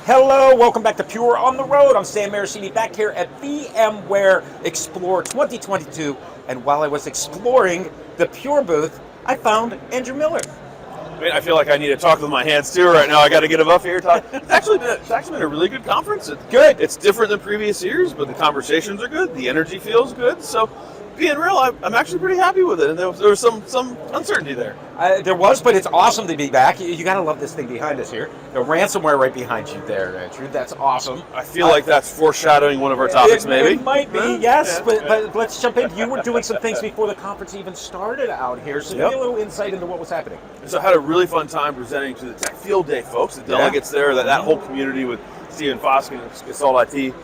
Hello, welcome back to Pure on the Road. I'm Sam Marasini back here at VMware Explore 2022. And while I was exploring the Pure booth, I found Andrew Miller. I feel like I need to talk with my hands too right now. I got to get him up here. It's actually been a really good conference. It's good. It's different than previous years, but the conversations are good. The energy feels good. So, being real, I'm actually pretty happy with it. And there was some uncertainty there. There was, but it's awesome to be back. You got to love this thing behind us here. The ransomware right behind you there, Andrew. That's awesome. I feel like that's foreshadowing one of our topics, maybe. It might be, yes. But let's jump in. You were doing some things before the conference even started out here. So give me a little insight into what was happening. So I had a really fun time presenting to the Tech Field Day folks, the delegates there, that whole community with Stephen Foskin and Gasol IT.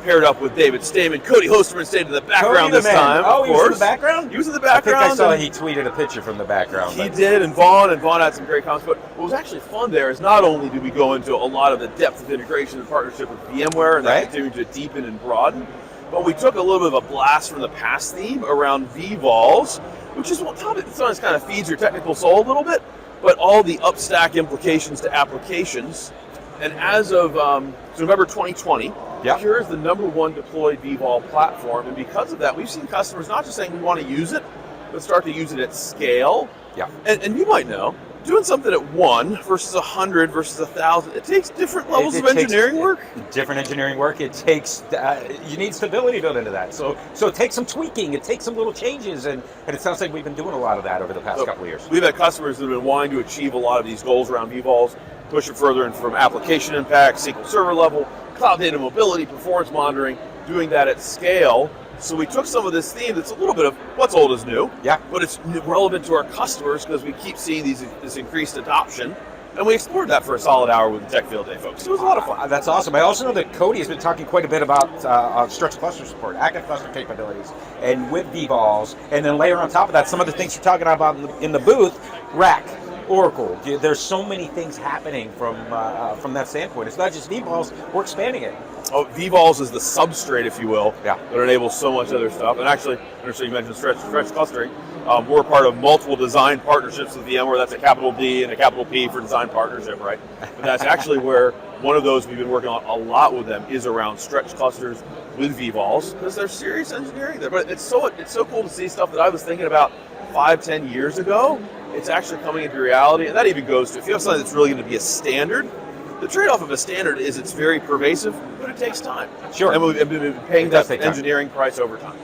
Paired up with David Stamen. Cody Hosterman stayed in the background this time. Oh, he was in the background? He was in the background. I think I saw he tweeted a picture from the background. He did, and Vaughn had some great comments. But what was actually fun there is not only did we go into a lot of the depth of integration and partnership with VMware, and that continued to deepen and broaden, but we took a little bit of a blast from the past theme around vVols, which is what sometimes kind of feeds your technical soul a little bit, but all the upstack implications to applications. And as of November 2020, Pure is the #1 deployed vVol platform, and because of that, we've seen customers not just saying we want to use it, but start to use it at scale. Yeah. And you might know, doing something at 1 versus 100 versus 1,000, it takes different levels of engineering work. Different engineering work. It takes, you need stability built into that. So it takes some tweaking, it takes some little changes, and it sounds like we've been doing a lot of that over the past couple of years. We've had customers that have been wanting to achieve a lot of these goals around vVols, push it further and from application impact, SQL Server level, cloud data mobility, performance monitoring, doing that at scale. So we took some of this theme that's a little bit of what's old is new, but it's relevant to our customers because we keep seeing this increased adoption. And we explored that for a solid hour with the Tech Field Day folks. It was a lot of fun. That's awesome. I also know that Cody has been talking quite a bit about stretch cluster support, active cluster capabilities, and with vVols, and then layer on top of that some of the things you're talking about in the booth, rack, Oracle. There's so many things happening from that standpoint. It's not just vVols, we're expanding it. Oh, vVols is the substrate, if you will, that enables so much other stuff. And actually, I understand you mentioned stretch clustering. We're part of multiple design partnerships with VMware. That's a capital D and a capital P for design partnership, right? But that's actually where one of those we've been working on a lot with them is around stretch clusters with vVols, because there's serious engineering there. But it's so cool to see stuff that I was thinking about 5-10 years ago. It's actually coming into reality, and that even goes to if you have something that's really going to be a standard. The trade-off of a standard is it's very pervasive, but it takes time. Sure. And we've been paying that engineering price over time.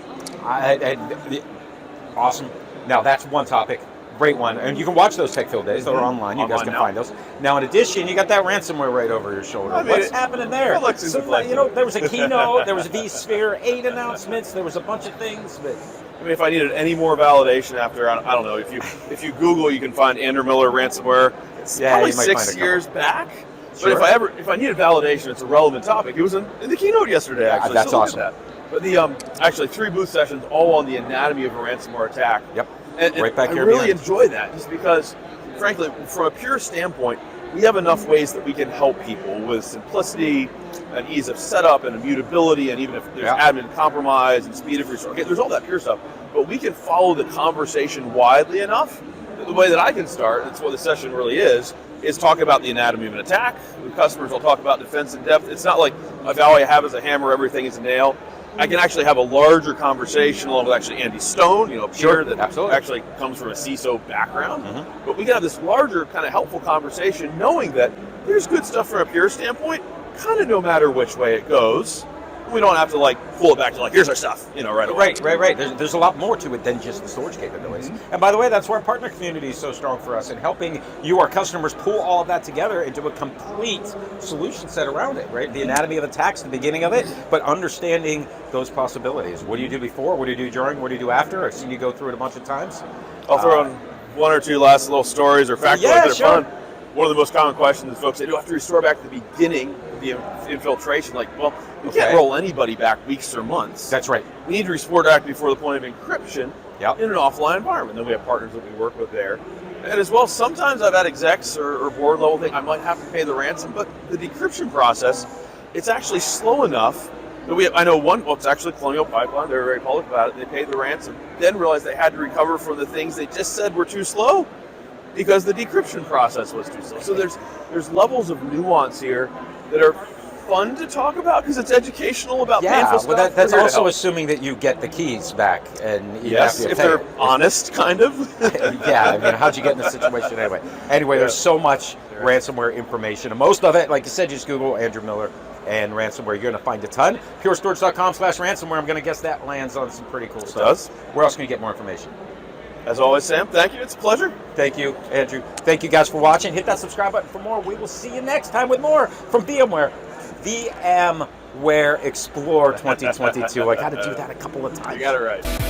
Awesome. Now that's one topic, great one, and you can watch those Tech Field Days. They're online. You guys can find those. Now, in addition, you got that ransomware right over your shoulder. What's happening there? There was a keynote. There was vSphere 8 announcements. There was a bunch of things, but. I mean, if I needed any more validation after, I don't know, if you Google, you can find Andrew Miller ransomware. It's probably 6 years back. Sure. But if I needed validation, it's a relevant topic. It was in the keynote yesterday, actually. That's awesome. But actually 3 booth sessions all on the anatomy of a ransomware attack. Yep. And right back here. I really enjoy that, just because, frankly, from a Pure standpoint, we have enough ways that we can help people with simplicity and ease of setup and immutability, and even if there's admin compromise and speed of resource. Okay, there's all that Pure stuff, but we can follow the conversation widely enough. The way that I can start, that's what the session really is talking about the anatomy of an attack. The customers will talk about defense in depth. It's not like all I have is a hammer, everything is a nail. I can actually have a larger conversation along with actually Andy Stone, Pure, that actually comes from a CISO background. Mm-hmm. But we can have this larger kind of helpful conversation knowing that there's good stuff from a Pure standpoint, kind of no matter which way it goes. We don't have to pull it back to here's our stuff, right away. Right. There's a lot more to it than just the storage capabilities. Mm-hmm. And by the way, that's why our partner community is so strong for us in helping you, our customers, pull all of that together into a complete solution set around it, right? The anatomy of attacks, the beginning of it, but understanding those possibilities. What do you do before? What do you do during? What do you do after? I've seen you go through it a bunch of times. I'll throw in 1 or 2 last little stories or factoids that are fun. One of the most common questions is folks say, do I have to restore back to the beginning of the infiltration? You can't roll anybody back weeks or months. That's right. We need to restore back before the point of encryption in an offline environment. Then we have partners that we work with there. And as well, sometimes I've had execs or board level thing, I might have to pay the ransom, but the decryption process, it's actually slow enough that I know one, it's actually Colonial Pipeline, they were very public about it, they paid the ransom, then realized they had to recover from the things they just said were too slow, because the decryption process was too slow. So there's levels of nuance here that are fun to talk about because it's educational about painful Yeah, stuff. well, that's We're here to also help. assuming that you get the keys back, and you Yes, have to if pay they're it. honest, kind of. Yeah, I mean, how'd you get in this situation anyway? Anyway, there's so much ransomware information, and most of it, like you said, just Google Andrew Miller and ransomware. You're going to find a ton. purestorage.com/ransomware. I'm going to guess that lands on some pretty cool stuff. Does. Where else can you get more information? As always, Sam, thank you. It's a pleasure. Thank you, Andrew. Thank you guys for watching. Hit that subscribe button for more. We will see you next time with more from VMware. VMware Explore 2022. I got to do that a couple of times. You got it right.